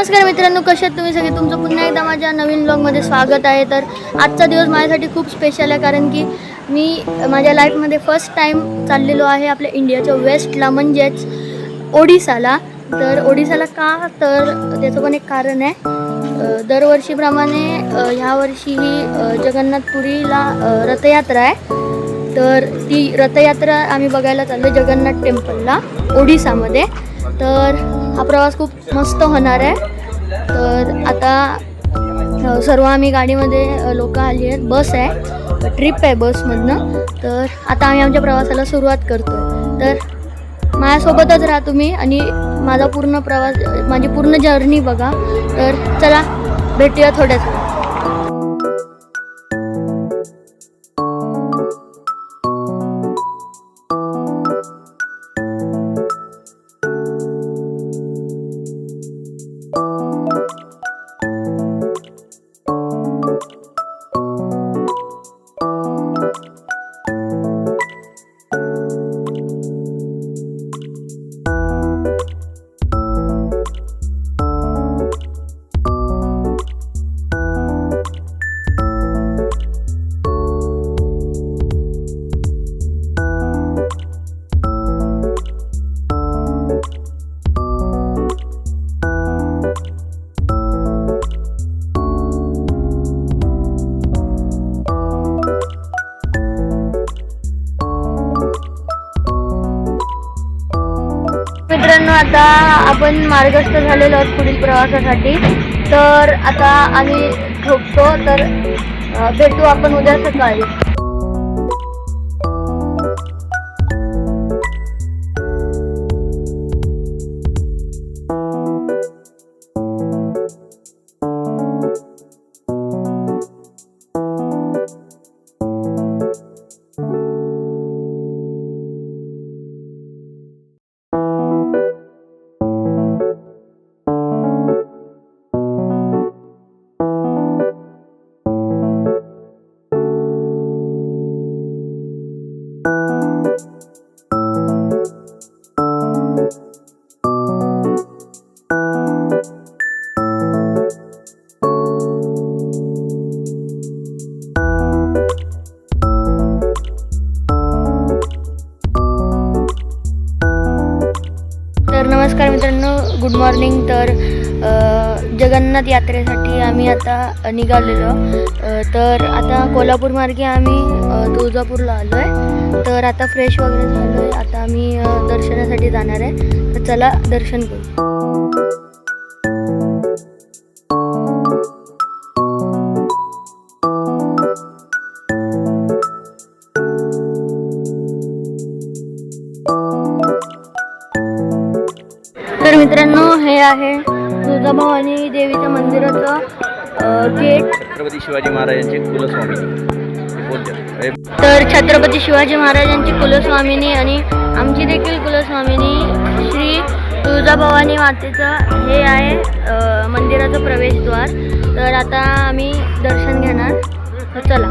नमस्कार मित्रांनो, कसे आहेत तुम्ही सगळे? तुमचं पुन्हा एकदा माझ्या नवीन ब्लॉगमध्ये स्वागत आहे. तर आजचा दिवस माझ्यासाठी खूप स्पेशल आहे, कारण की मी माझ्या लाईफमध्ये फर्स्ट टाईम चाललेलो आहे आपल्या इंडियाच्या वेस्टला, म्हणजेच ओडिसाला. तर ओडिसाला का, तर त्याचं पण एक कारण आहे. दरवर्षीप्रमाणे ह्या वर्षीही जगन्नाथपुरीला रथयात्रा आहे. तर ती रथयात्रा आम्ही बघायला चाललो जगन्नाथ टेम्पलला ओडिसामध्ये. तर हा प्रवास खूप मस्त होणार आहे. तर आता सर्व आम्ही गाडीमध्ये लोक आली आहेत. बस आहे, ट्रिप आहे बसमधनं. तर आता आम्ही आमच्या प्रवासाला सुरुवात करतो. तर माझ्यासोबतच राहा तुम्ही आणि माझा पूर्ण प्रवास, माझी पूर्ण जर्नी बघा. तर चला भेटूया थोड्याच. मित्रांनो, आता आपण मार्गस्थ झालेलो आहोत पुढील प्रवासासाठी. तर आता आम्ही झोपतो. तर भेटू आपण उद्या सकाळी. नमस्कार मित्रांनो, गुड मॉर्निंग. तर जगन्नाथ यात्रेसाठी आम्ही आता निघालेलो. तर आता कोल्हापूर मार्गे आम्ही तुळजापूरला आलो आहे. तर आता फ्रेश वगैरे झालो आहे. आता आम्ही दर्शनासाठी जाणार आहे. तर चला दर्शन करू. तर मित्रांनो, हे आहे तुळजाभवानी देवीच्या मंदिराचं गेट. छत्रपती शिवाजी महाराजांचे कुलस्वामिनी. तर छत्रपती शिवाजी महाराजांची कुलस्वामिनी आणि आमची देखील कुलस्वामिनी श्री तुळजाभवानी मातेचं हे आहे मंदिराचं प्रवेशद्वार. तर आता आम्ही दर्शन घेणार. तर चला.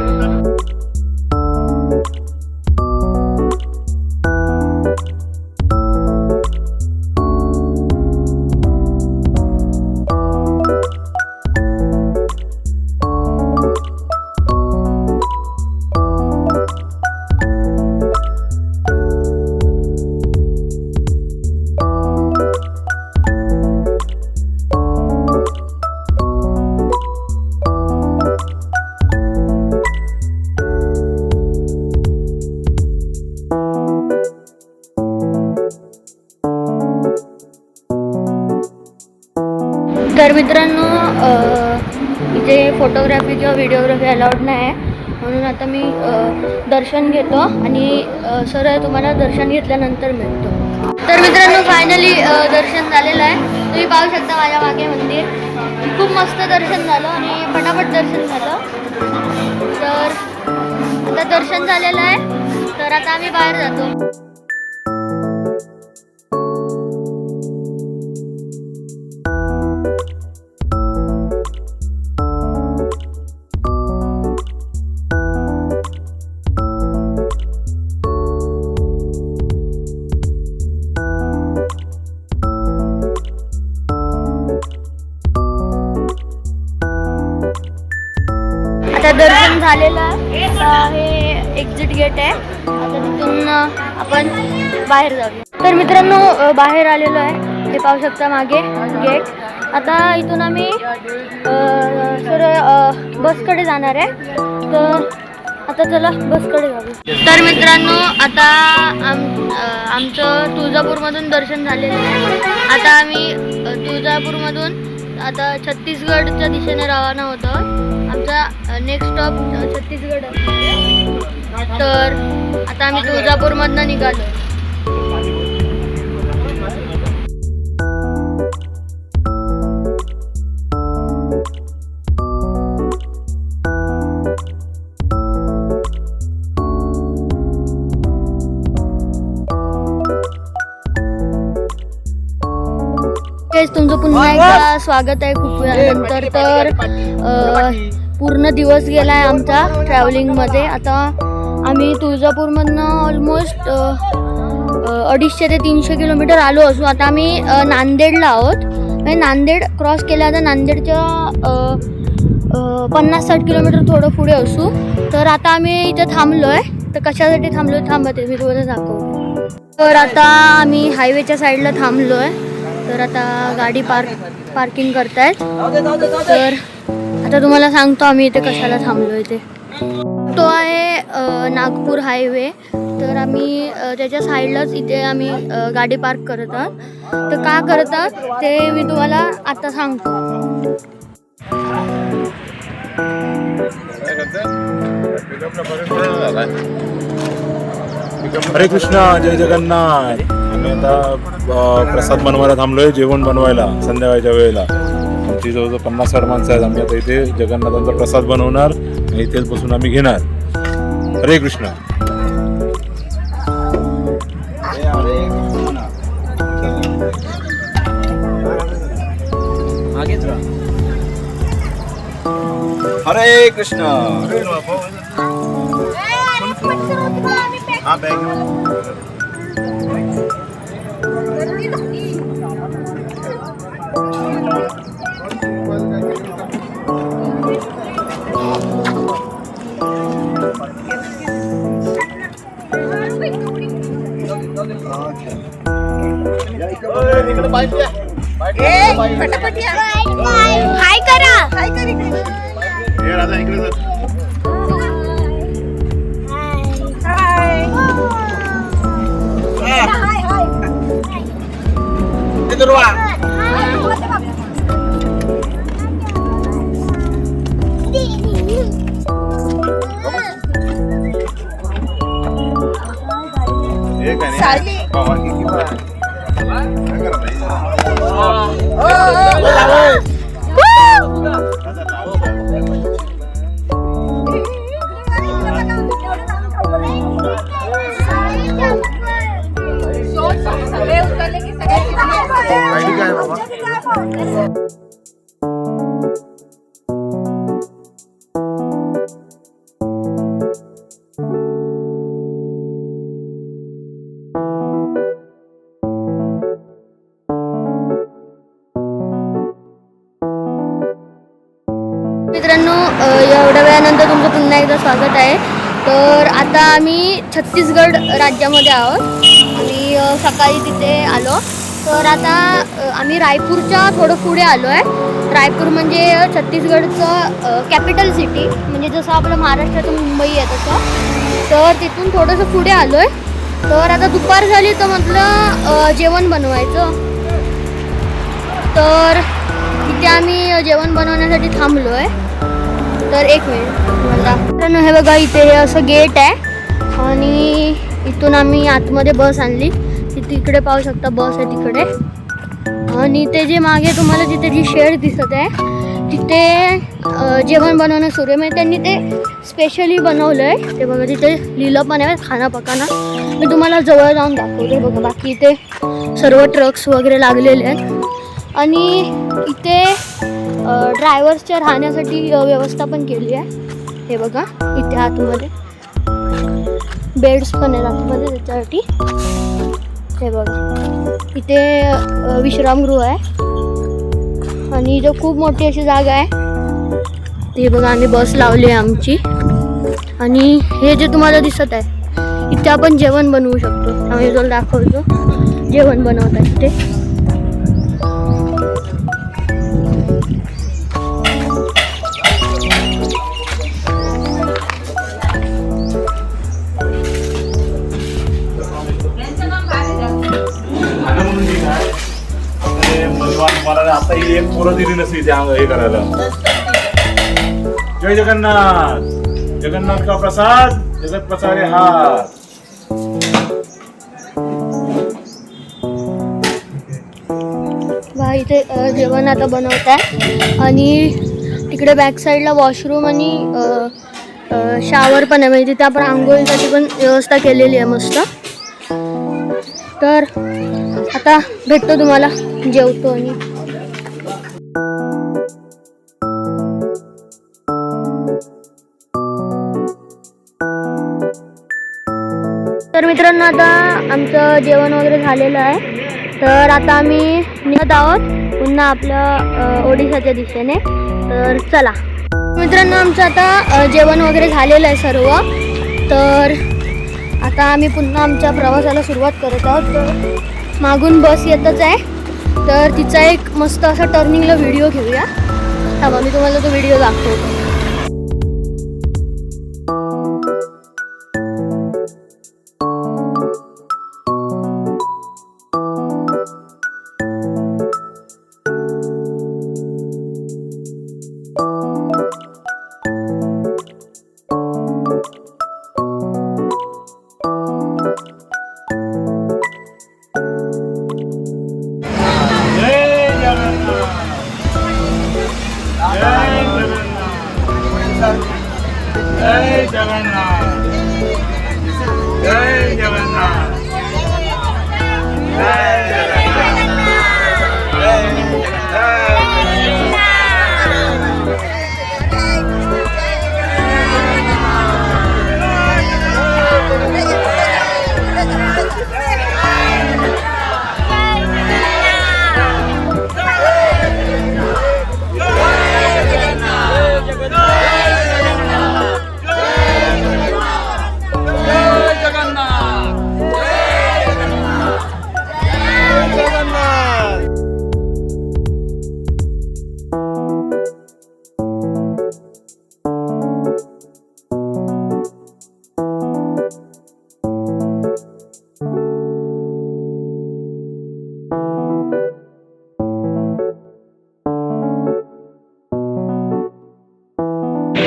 तर मित्रांनो, इथे फोटोग्राफी किंवा व्हिडिओग्राफी अलाउड नाही आहे, म्हणून आता मी दर्शन घेतो आणि सरळ तुम्हाला दर्शन घेतल्यानंतर मिळतो. तर मित्रांनो, फायनली दर्शन झालेलं आहे. तुम्ही पाहू शकता माझ्या मागे मंदिर. खूप मस्त दर्शन झालं आणि फटाफट दर्शन झालं. तर आता दर्शन झालेलं आहे. तर आता आम्ही बाहेर जातो. आता दर्शन झालेलं आहे. आता हे एक्झिट गेट आहे. आता तिथून आपण बाहेर जाऊया. तर मित्रांनो बाहेर आलेलो आहे. हे पाहू शकता मागे गेट. आता इथून आम्ही बसकडे जाणार आहे. तर आता चला बसकडे जाऊ. तर मित्रांनो आता आमचं तुळजापूरमधून दर्शन झालेलं आहे. आता आम्ही तुळजापूरमधून आता छत्तीसगडच्या दिशेने रवाना होतो. आमचा नेक्स्ट स्टॉप छत्तीसगड आहे. तर आता आम्ही तुळजापूरमधनं निघालो. तुमचं पुन्हा एकदा स्वागत आहे खूप वेळानंतर. तर पूर्ण दिवस गेला आहे आमचा ट्रॅव्हलिंगमध्ये. आता आम्ही तुळजापूरमधनं ऑलमोस्ट 250 ते 300 किलोमीटर आलो असू. आता आम्ही नांदेडला आहोत. म्हणजे नांदेड क्रॉस केल्या आता नांदेडच्या 50-60 किलोमीटर थोडं पुढे असू. तर आता आम्ही इथे थांबलो आहे. तर कशासाठी थांबलो थांबते मी तुम्हाला दाखवतो. तर आता आम्ही हायवेच्या साईडला थांबलो आहे. तर आता गाडी पार्किंग करतायत. तर आता तुम्हाला सांगतो आम्ही इथे कशाला थांबलो इथे. तो आहे नागपूर हायवे. तर आम्ही त्याच्या साईडलाच इथे आम्ही गाडी पार्क करत आहोत. तर का करतात ते मी तुम्हाला आता सांगतो. हरे कृष्णा, जय जगन्नाथ. आम्ही आता प्रसाद बनवायला थांबलोय, जेवण बनवायला संध्याकाळच्या वेळेला. आमची जवळजवळ 50-60 माणसं आहेत. आम्ही आता इथे जगन्नाथांचा प्रसाद बनवणार आणि इथेच बसून आम्ही घेणार. हरे कृष्णा. हरे कृष्ण. हा बॅग हाय करा. हे राजा इकडे जा. मित्रांनो एवढ्या वेळानंतर तुमचं पुन्हा एकदा स्वागत आहे. तर आता आम्ही छत्तीसगड राज्यामध्ये आहोत. आम्ही सकाळी तिथे आलो. तर आता आम्ही रायपूरच्या थोडं पुढे आलो आहे. रायपूर म्हणजे छत्तीसगडचं कॅपिटल सिटी, म्हणजे जसं आपलं महाराष्ट्राचं मुंबई आहे तसं. तर तिथून थोडंसं पुढे आलो आहे. तर आता दुपार झाली तर म्हटलं जेवण बनवायचं. तर इथे आम्ही जेवण बनवण्यासाठी थांबलो आहे. तर एक मिनिट मला हे बघा, इथे हे असं गेट आहे आणि इथून आम्ही आतमध्ये बस आणली. तिकडे पाहू शकता बस आहे तिकडे. आणि ते जे मागे तुम्हाला तिथे जी शेड दिसत आहे तिथे जेवण बनवणं सुरू आहे. म्हणजे त्यांनी ते स्पेशली बनवलं आहे. ते बघा तिथे लिहिलं पण आहे खाना पकाना. मी तुम्हाला जवळ जाऊन दाखवते. बघा बाकी इथे सर्व ट्रक्स वगैरे लागलेले आहेत. आणि इथे ड्रायव्हर्सच्या राहण्यासाठी व्यवस्था पण केली आहे. हे बघा इथे आतमध्ये बेड्स पण आहेत आतमध्ये त्याच्यासाठी. हे बघा इथे विश्रामगृह आहे आणि इथे खूप मोठी अशी जागा आहे. हे बघा आम्ही बस लावली आहे आमची आणि हे जे तुम्हाला दिसत आहे इथे आपण जेवण बनवू शकतो. आम्ही तुला दाखवतो जेवण बनवत आहे ते. मला आता ही एक पोरं दिली नसती त्या हे करायला. जय जगन्नाथ. जगन्नाथ का प्रसाद जगत पसारे हात. बा इथे जेवण आता बनवत आहे आणि तिकडे बॅक साईडला वॉशरूम आणि शावर पण आहे, म्हणजे तिथे आपण आंघोळीसाठी पण व्यवस्था केलेली आहे मस्त. तर आता भेटतो तुम्हाला जेवतो आणि तर मित्रांनो आता आमचं जेवण वगैरे झालेलं आहे. तर आता आम्ही निघत आहोत पुन्हा आपल्या ओडिशाच्या दिशेने. तर चला मित्रांनो आमचं आता जेवण वगैरे झालेलं आहे सर्व. तर आता आम्ही पुन्हा आमच्या प्रवासाला सुरुवात करत आहोत. तर मागून बस येतच आहे, तर तिचा एक मस्त असा टर्निंगला व्हिडिओ घेऊया. थांबा मी तुम्हाला तो व्हिडिओ दाखवतो. जय जगन्नाथ. जय जगन्नाथ. जय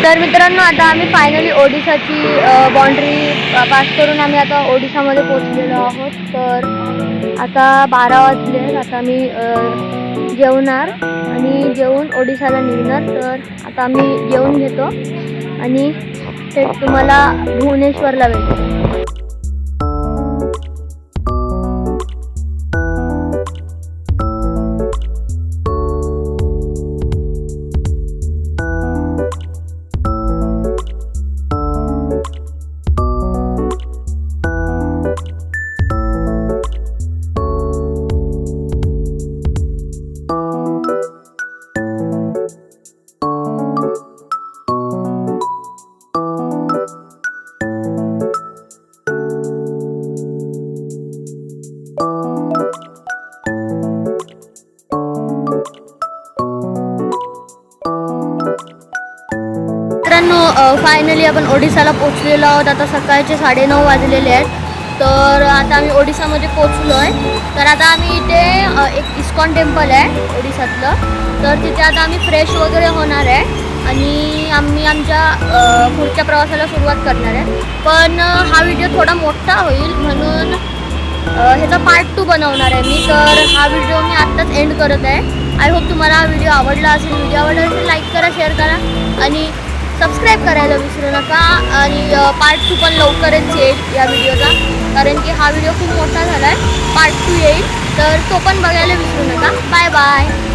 तर मित्रांनो आता आम्ही फायनली ओडिशाची बाउंड्री पास करून आम्ही आता ओडिशामध्ये पोचलेलो आहोत. तर आता 12 वाजले. आता आम्ही जेवणार आणि जेवून ओडिशाला निघणार. तर आता आम्ही जेवून घेतो आणि थेट तुम्हाला भुवनेश्वरला भेटतो. मित्रांनो फायनली आपण ओडिशाला पोचलेलो आहोत. आता सकाळचे 9:30 वाजलेले आहेत. तर आता आम्ही ओडिशामध्ये पोचलो आहे. तर आता आम्ही इथे एक इस्कॉन टेम्पल आहे ओडिशातलं, तर तिथे आता आम्ही फ्रेश वगैरे होणार आहे आणि आम्ही आमच्या पुढच्या प्रवासाला सुरुवात करणार आहे. पण हा व्हिडिओ थोडा मोठा होईल म्हणून ह्याचा पार्ट 2 बनवणार आहे मी. तर हा व्हिडिओ मी आत्ताच एंड करत आहे. आय होप तुम्हाला हा व्हिडिओ आवडला असेल. व्हिडिओ आवडला असेल लाईक करा, शेअर करा आणि सबस्क्राईब करायला विसरू नका. आणि पार्ट 2 पण लवकरच येईल या व्हिडिओचा, कारण की हा व्हिडिओ खूप मोठा झाला आहे. पार्ट 2 येईल, तर तो पण बघायला विसरू नका. Bye bye.